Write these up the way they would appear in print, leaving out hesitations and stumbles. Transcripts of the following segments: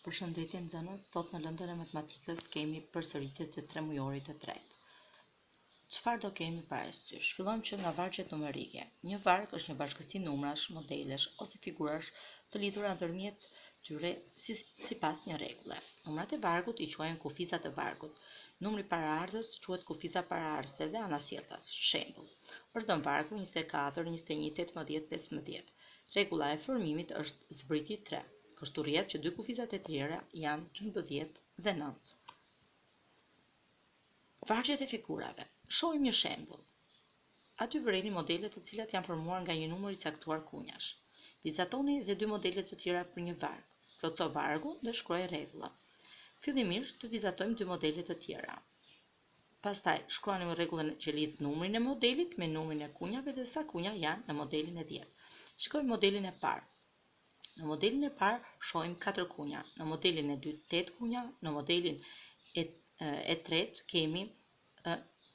Përshëndetje nxënës, sot në lëndën e matematikës kemi përsëritje të tremujorit të tretë. Çfarë do kemi parasysh? Fillojmë që nga vargjet numerike. Një varg është një bashkësi numrash, modelesh ose figurash të lidhura ndërmjet tyre sipas një rregulle. Numrat e vargut i quajmë kufiza të vargut. Numri paraardhës quhet kufiza paraardhëse dhe anasjelltas. Shembull, është dhënë vargu 24, 21, 18, 15. Rregulla e formimit është zbriti 3. Kështu rrjedh që dy kufizat e tjera janë 12 dhe 9. Vargjet e figurave. Shohim një shembull. Aty vëreni modele të cilat janë formuar nga një numër i caktuar kunjash. Vizatoni dhe dy modele të tjera për një varg. Plotso vargun dhe shkruaj rregullën. Fillimisht të vizatojmë dy modele të tjera. Pastaj shkruani rregullën që lidh numrin e modelit me numrin e kunjave dhe sa kunja janë në modelin e 10. Shikojmë modelin e parë. Në modelin e parë shohim 4 kunja, në modelin e dytë 8 kunja, në modelin e tretë kemi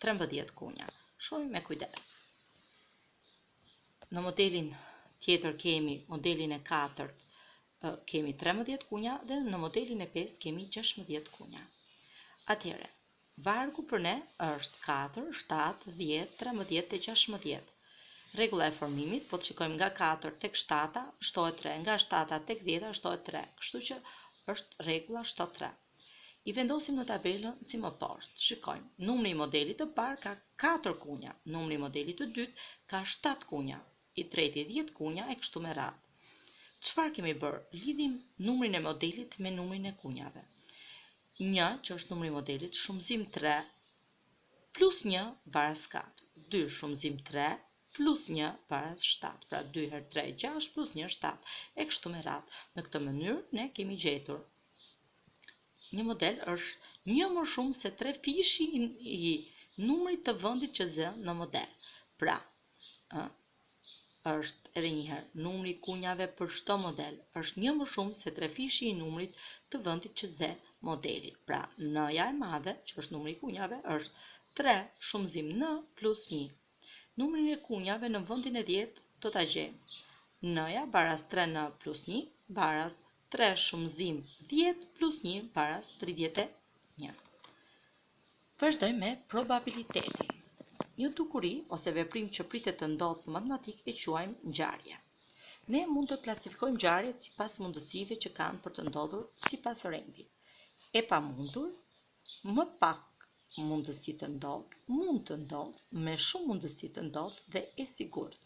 13 kunja. Shohim me kujdes. Në modelin tjetër kemi modelin e katërt kemi 13 kunja dhe në modelin e 5 kemi 16 kunja. Atëherë, vargu për ne është 4, 7, 10, 13 dhe 16. Rregulla e formimit, po të shikojmë nga 4 tek 7 shtohet 3, nga 7 tek 10 shtohet 3, kështu që është rregulla shtot 3. I vendosim në tabelën si më poshtë. Shikojmë, numri i modelit të parë ka 4 kunja, numri i modelit të dytë ka 7 kunja, i treti 10 kunja e kështu me radhë. Çfarë kemi bërë? Lidhim numrin e modelit me numrin e kunjave. 1, që është numri i modelit, shumëzim 3 plus 1 baras 4. 2 shumëzim 3 plus 1 baras 7, pra 2 herë 3, 6, plus 1, 7, e kështu me radhë. Në këtë mënyrë, ne kemi gjetur. Një model është një më shumë se 3 fishi i numrit të vendit që zë në model. Pra, është edhe një herë, numri i kunjave për çdo model është një më shumë se 3 fishi i numrit të vendit që zë modeli. Pra, n-ja e madhe, që është numri i kunjave, është 3 shumëzim n plus 1. Numrin e kunjave në vendin e 10 do ta gjejmë. N-ja baras 3n plus 1 baras 3 shumëzim 10 plus 1 baras 31. Vazhdojmë me probabilitetin. Një dukuri ose veprim që pritet të ndodhë në matematikë e quajmë ngjarje. Ne mund të klasifikojmë ngjarjet sipas mundësive që kanë për të ndodhur sipas rendit. E pamundur, më pak mundësi të ndodh, mund të ndodh, me shumë mundësi të ndodh dhe e sigurt.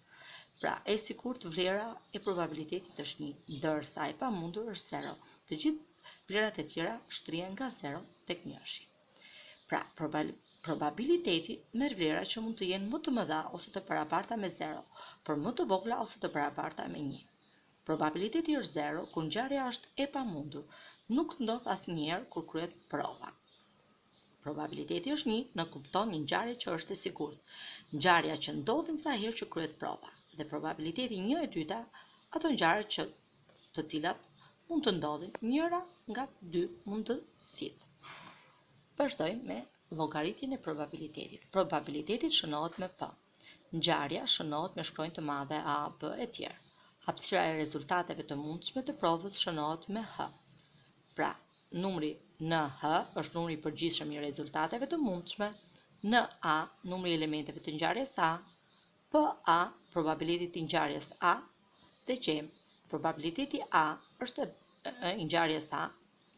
Pra, e sigurt vlera e probabilitetit është 1, ndërsa e pamundur është 0. Të gjithë vlerat e tjera shtrihen nga 0 tek 1. Pra, probabiliteti merr vlera që mund të jenë më të mëdha ose të barabarta me 0, por më të vogla ose të barabarta me 1. Probabiliteti është 0 kur ngjarja është e pamundur. Nuk ndodh asnjëherë kur kryhet prova. Probabiliteti është 1 në kupton një ngjarje që është e sigurt. Ngjarja që ndodhin sa herë që kryhet prova. Dhe probabiliteti 1 e dyta, ato ngjarje të cilat mund të ndodhin njëra nga 2 mundësitë. Vazhdojmë me llogaritjen e probabilitetit. Probabiliteti shënohet me p. Ngjarja shënohet me shkronjë të madhe a, b e tjerë. Hapësira e rezultateve të mundshme të provës shënohet me h. Pra, numri NH është numri i përgjithshëm i rezultateve të mundshme, NA numri i elementeve të ngjarjes A, PA probabiliteti i ngjarjes A, dhe gjejmë probabiliteti A është i ngjarjes A,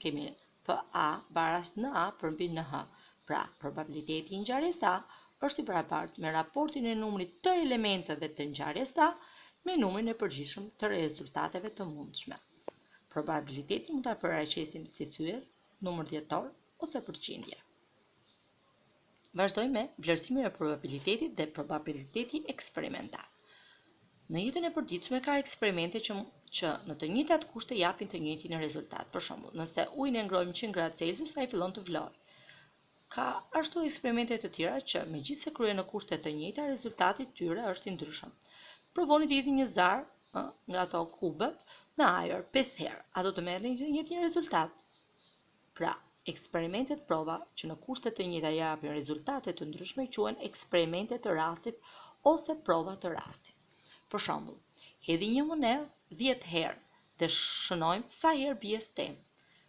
kemi PA baras NA përmbi NH. Pra, probabiliteti i ngjarjes A është i barabartë me raportin e numrit të elementeve të ngjarjes A me numrin e përgjithshëm të rezultateve të mundshme. Probabilitetin mund ta paraqesim si thyes, numër dhjetor ose përqindje. Vazhdojmë me vlerësimin e probabilitetit dhe probabiliteti eksperimental. Në jetën e përditshme ka eksperimente që në të njëjtat kushte japin të njëjtin rezultat. Për shembull, nëse ujin e ngrojmë 100 gradë Celsius, ai fillon të vlojë. Ka ashtu eksperimente të tjera që megjithëse kryhen në kushte të njëjta, rezultati i tyre është i ndryshëm. Provoni të jeni një zar nga ato kubet në ajër 5 herë, ato të merrni një njëjtin rezultat. Pra, eksperimentet prova që në kushte të njëjta japin rezultate të ndryshme quhen eksperimente të rastit ose prova të rastit. Për shembull, hedhim një monedhë 10 herë dhe shënojmë sa herë bie stem.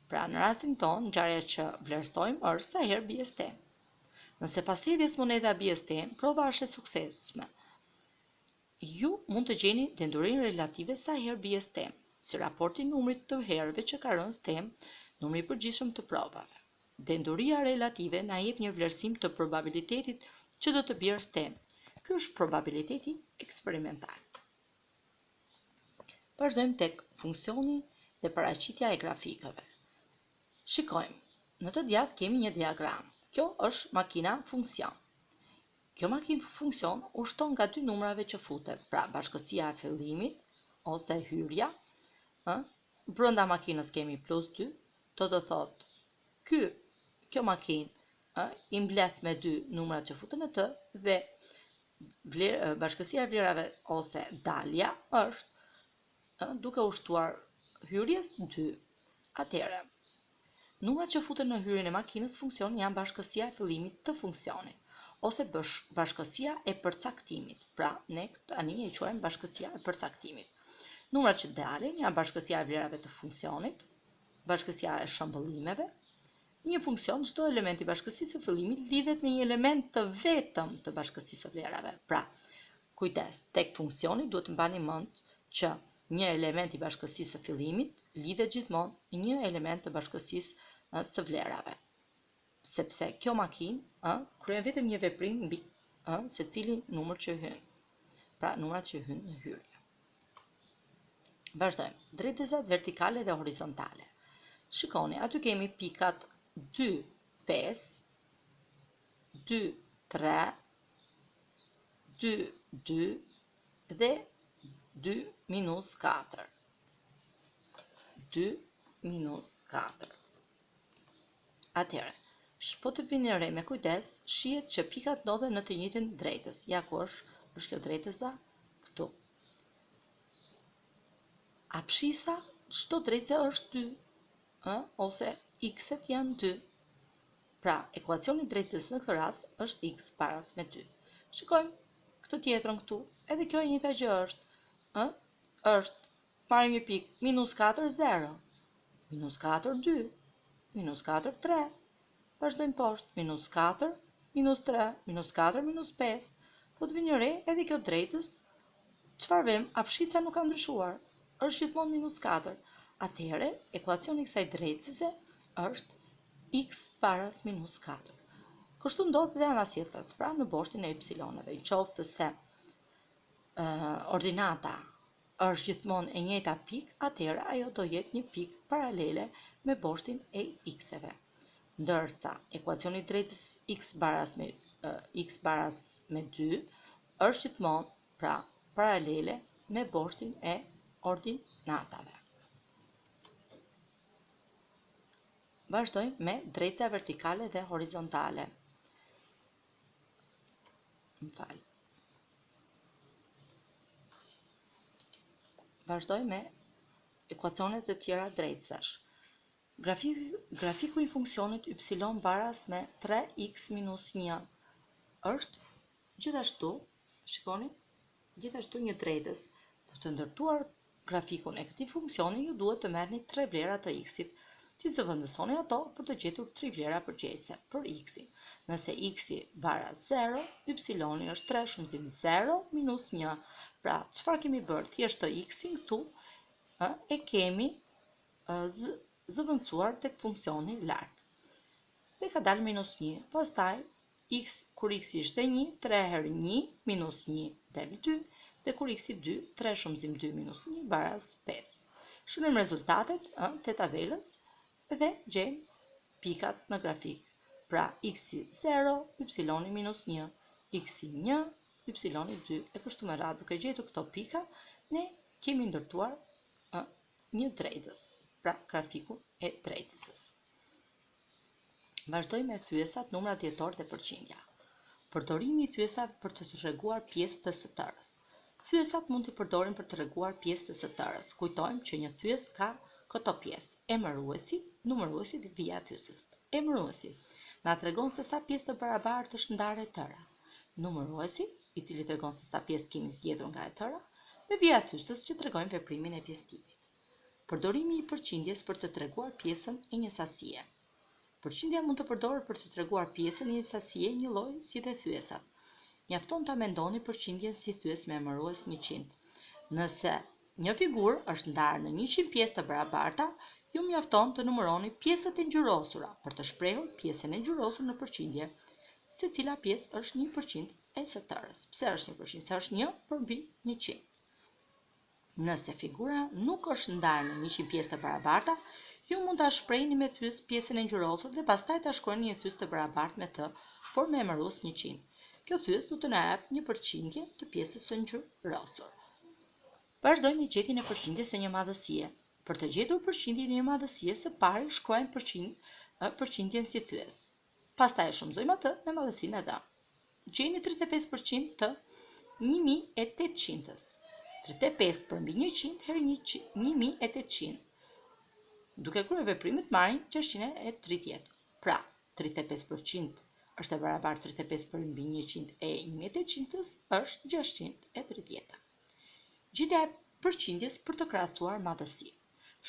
Pra në rastin tonë, ngjarja që vlerësojmë është sa herë bie stem. Nëse pas hedhjes moneda bie stem, prova është e suksesshme. Ju mund të gjeni dendurinë relative sa herë bie stem, si raporti i numrit të herëve që ka rënë stem, numri i përgjithshëm të provave. Denduria relative na jep një vlerësim të probabilitetit që do të bjerë stem. Ky është probabiliteti eksperimental. Vazhdojmë tek funksioni dhe paraqitja e grafikëve. Shikojmë, në të djathtë kemi një diagram. Kjo është makina funksion. Kjo makinë funksion ushton nga dy numrave që futet, pra bashkësia e fillimit, ose hyrja, brenda makinës kemi +2, do të thotë kjo makinë i mbledh me dy numrat që futen në të, dhe bashkësia e vlerave ose dalja është duke ushtuar hyrjes 2. Atëherë, numrat që futen në hyrjen e makinës funksion janë bashkësia e fillimit të funksionit, ose bashkësia e përcaktimit. Pra, ne tani e quajmë bashkësia e përcaktimit. Numrat që dalin janë bashkësia e vlerave të funksionit, bashkësia e shëmbëllimeve. Një funksion, çdo element i bashkësisë së fillimit lidhet me një element të vetëm të bashkësisë së vlerave. Pra, kujdes, tek funksioni duhet të mbani mend që një element i bashkësisë së fillimit lidhet gjithmonë me një element të bashkësisë së vlerave. Sepse kjo makinë kryen vetëm një veprim mbi secilin numër që hyn. Pra, numrat që hyn në hyrje. Vazhdojmë. Drejtësat vertikale dhe horizontale. Shikoni, aty kemi pikat 2, 5, 2, 3, 2, 2 dhe 2, -4. 2, -4. Atëherë, po të vini re me kujdes, shihet që pikat ndodhen në të njëjtën drejtës. Ja ku është kjo drejtësa? Këtu. Apshisa, çdo drejtëse është 2, ose x-et janë 2. Pra, ekuacioni i drejtësisë në këtë rast është x paras me 2. Shikojmë këtë tjetrën këtu, edhe kjo e njëjta gjë është, marrim një pikë, -4, 0, -4, 2, -4, 3, vazhdojmë poshtë, -4, -3, -4, -5, po të vini re edhe kjo drejtës, çfarë vëm, apshisa nuk ka ndryshuar, është gjithmonë -4, atëherë ekuacioni i kësaj drejtëse është x paras -4. Kështu ndodh dhe anasjellës, pra në boshtin e y-eve, qoftë se ordinata është gjithmonë e njëjta pikë, atëherë ajo do jetë një pikë paralele me boshtin e x-eve. Ndërsa ekuacioni i drejtës x baras me 2 është gjithmonë pra paralele me boshtin e ordinatave. Vazhdojmë me drejtësa vertikale dhe horizontale. Vazhdojmë me ekuacionet të tjera drejtësash. Grafiku i funksionit y baras me 3x minus 1 është gjithashtu, shikoni, gjithashtu një drejtës. Për të ndërtuar grafikun e këtij funksioni, ju duhet të merrni 3 vlera të x-it, të zëvendësoni ato për të gjetur 3 vlera përgjithëse për x-in. Nëse x-i baras 0, y-i është 3 shumëzim 0 minus 1. Pra, çfarë kemi bërë? Thjesht të x-in këtu e kemi zëvendësuar tek funksioni lart. Dhe ka dalë -1. Pastaj kur x ishte 1, 3 herë 1 minus 1 del 2, dhe kur x i 2, 3 shumëzim 2 minus 1 baras 5. Shkruajmë rezultatet të tabelës dhe gjejmë pikat në grafik. Pra, x i 0, y minus 1, x i 1, y 2, e kështu me radhë. Duke gjetur këto pika, ne kemi ndërtuar një drejtës, pra grafiku e drejtësës. Vazhdojmë me thyesat, numrat dhjetor dhe përqindja. Përdorimi i thyesave për të treguar pjesë të STR-s. Thyesat mund t'i përdorim për të treguar pjesë të STR-s. Kujtojmë që një thyes ka këto pjesë: emëruesi, numëruesi dhe vija e thyesës. Emëruesi na tregon se sa pjesë të barabartë është ndarë e tëra. Numëruesi, i cili tregon se sa pjesë kemi zgjedhur nga e tëra, dhe vija e thyesës që tregojnë veprimin e pjesëtimit. Përdorimi i përqindjes për të treguar pjesën e një sasie. Përqindja mund të përdoret për të treguar pjesën e një sasie një lloj si dhe thyesat. Mjafton ta mendoni përqindjen si thyes me emërues 100. Nëse një figurë është ndarë në 100 pjesë të barabarta, ju mjafton të numëroni pjesët e ngjyrosura për të shprehur pjesën e ngjyrosur në përqindje. Secila pjesë është 1% e së tërës. Pse është 1%? Se është 1 përmbi 100. Nëse figura nuk është ndarë në 100 pjesë të barabarta, ju mund ta shprehni me thys pjesën e ngjyrosur dhe pastaj ta shkruani një thys të barabartë me të, por me emërues 100. Kjo thys do të na jap një përqindje të pjesës së ngjyrosur. Vazhdojmë me gjetjen e përqindjes së një madhësie. Për të gjetur përqindjen e një madhësie, së pari shkruajmë përqindjen si thyes. Pastaj shumëzojmë atë me madhësinë e dhënë. Gjeni 35% të 1800-s. 35 përmbi 100 herë 1800. Duke kryer veprimet marrim 630. Pra, 35% është e barabartë 35 përmbi 100 e 1800-s është 630. Gjetja e përqindjes për të krahasuar madhësi.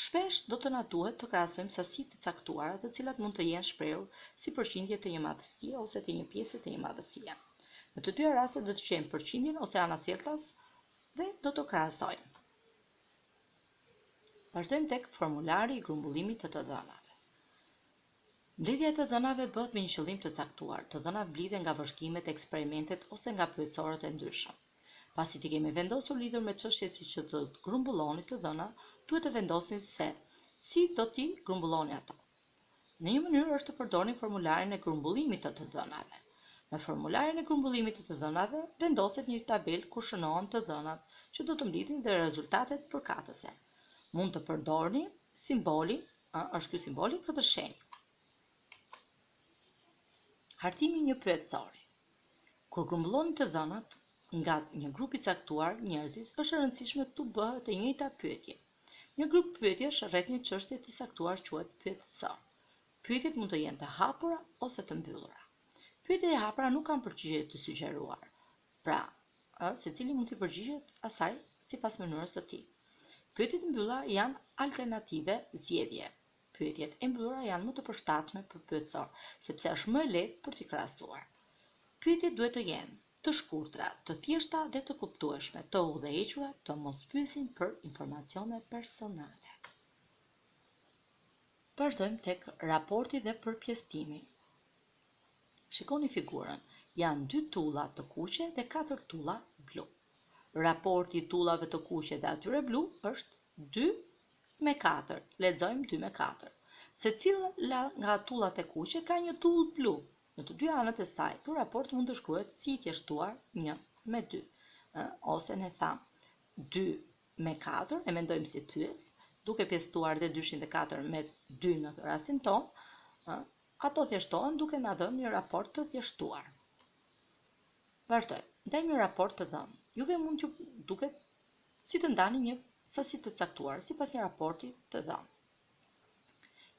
Shpesh do të na duhet të krahasojmë sasi të caktuara, të cilat mund të jenë shprehur si përqindje të një madhësie ose të një pjese të një madhësie. Në të dyja rastet do të gjejmë përqindjen ose anasjelltas dhe do të krahasojmë. Vazhdojmë tek formulari i grumbullimit të dhënave. Mbledhja e të dhënave bëhet me një qëllim të caktuar. Të dhënat blidhen nga vëzhgimet, eksperimentet ose nga pyetësorët e ndryshëm. Pasi të kemi vendosur lidhur me çështjet që do të grumbulloni të dhëna, duhet të vendosin se si do t'i grumbulloni ato. Në një mënyrë është të përdorni formularin e grumbullimit të dhënave. Në formularin e grumbullimit të dhënave vendoset një tabelë ku shënohen të dhënat që do të mblidhin dhe rezultatet përkatëse. Mund të përdorni simbolin, është ky simboli këtë shenjë. Hartimi një pyetësori. Kur grumbulloni të dhënat nga një grup i caktuar njerëzish, është e rëndësishme të bëhet e njëjta pyetje. Një grup pyetjesh rreth një çështje të caktuar quhet pyetësor. Pyetjet mund të jenë të hapura ose të mbyllura. Pyetjet e hapura nuk kanë përgjigje të sugjeruar. Pra, secili mund të përgjigjet asaj sipas mënyrës së tij. Pyetjet e mbyllura janë alternative zgjedhje. Pyetjet e mbyllura janë më të përshtatshme për pyetësor, sepse është më e lehtë për t'i krahasuar. Pyetjet duhet të jenë të shkurtra, të thjeshta dhe të kuptueshme, të udhëhequra, të mos pyesin për informacione personale. Vazhdojmë tek raporti dhe përpjestimi. Shikoni figurën. Janë 2 tulla të kuqe dhe 4 tulla blu. Raporti i tullave të kuqe dhe atyre blu është 2:4. Lexojmë 2:4. Secila nga tullat e kuqe ka një tull blu. Në të dy anët e saj, ky raport mund të shkruhet si i thjeshtuar 1/2. Ose ne tham 2/4, e mendojmë si thyes, duke pjesëtuar dhe 204 me 2 në rastin ton, ato thjeshtohen duke na dhënë një raport të thjeshtuar. Vazhdoj. Ndaj një raport të dhënë. Juve mund t'ju duket si të ndani një sasi të caktuar sipas një raporti të dhënë.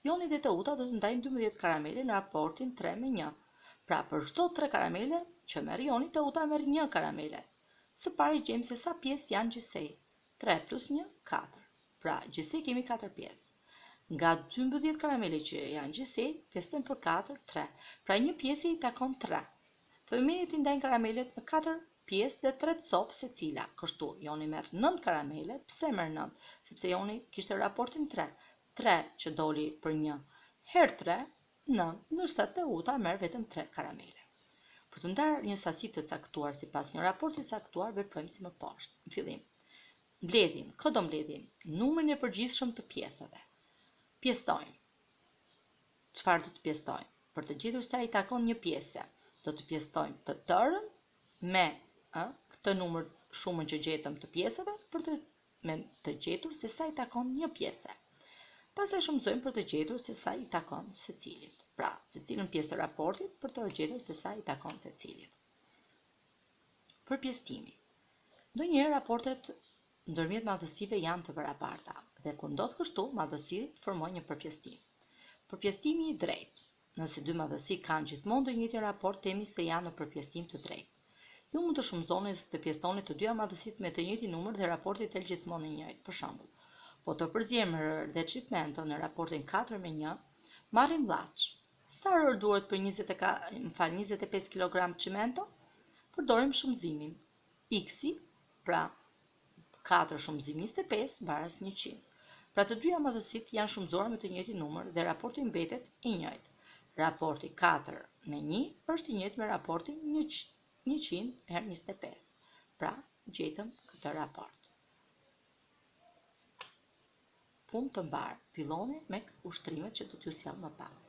Joni dhe Teuta do të ndajnë 12 karamele në raportin 3/1. Pra, për çdo 3 karamele që merr Joni, Teuta merr 1 karamele. Së pari gjejmë se sa pjesë janë gjithsej. 3 + 1 = 4. Pra, gjithsej kemi 4 pjesë. Nga 12 karamele që janë gjithsej, pjesojmë për 4, 3. Pra, një pjesë i takon 3. Fëmijët i ndajnë karamelet në 4 pjesë dhe 3 copë secila. Kështu, Joni merr 9 karamele. Pse merr 9? Sepse Joni kishte raportin 3. 3 që doli për 1 herë 3, 9, ndërsa Teuta merr vetëm 3 karamele. Për të ndarë një sasi të caktuar sipas një raporti të caktuar, veprojmë si më poshtë. Në fillim, mbledhim, kë do mbledhim? Numrin e përgjithshëm të pjesëve. Pjestojmë. Çfarë do të pjestojmë? Për të gjetur sa i takon një pjese, do të pjestojmë të tërën me këtë numër shumën që gjetëm të pjesëve për të gjetur se sa i takon një pjese. Pastaj shumësojmë për të gjetur se sa i takon secilit. Pra, secilën pjesë të raportit për të gjetur se sa i takon secilit. Përpjestimi. Ndonjëherë raportet ndërmjet madhësive janë të barabarta dhe kur ndodh kështu, madhësitë formojnë një përpjestim. Përpjestimi i drejtë. Nëse dy madhësi kanë gjithmonë të njëjtin raport, themi se janë në përpjestim të drejtë. Ju mund të shumëzoni ose të pjesoni të dyja madhësitë me të njëjtin numër dhe raporti tel gjithmonë i njëjtë. Për shembull, Po të përzjemër dhe çimento në raportin 4 me 1, marrim llaç. Sa rër duhet për 25 kg çimento? Përdorim shumëzimin. X-i, pra 4 shumëzim 25 baras 100. Pra të dyja madhësit janë shumëzuar me të njëjtin numër dhe raporti mbetet i njëjtë. Raporti 4 me 1 është i njëjtë me raportin 100/25. Pra, gjetëm këtë raport. Punë të mbarë, filloni me ushtrimet që do t'ju sjell më pas.